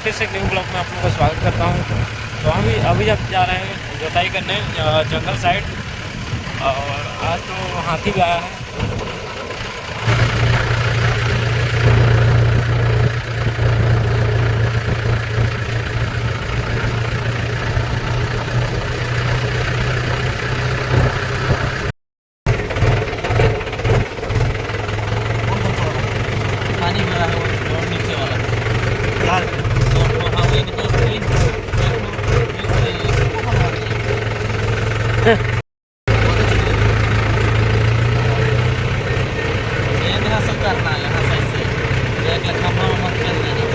फिर से new blog में आप लोगों का स्वागत करता हूँ। तो हम अभी जब जा रहे हैं जुताई करने जंगल साइड, और आज तो हाथी भी आया है। पानी भरा है वो नीचे वाला तो हाँ एक दो तीन यहाँ सब करना है, यहाँ साइड से एक खंभा मत कर देना।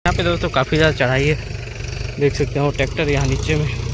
यहाँ पे दोस्तों काफ़ी ज़्यादा चढ़ाई है, देख सकते हो ट्रैक्टर यहाँ नीचे में।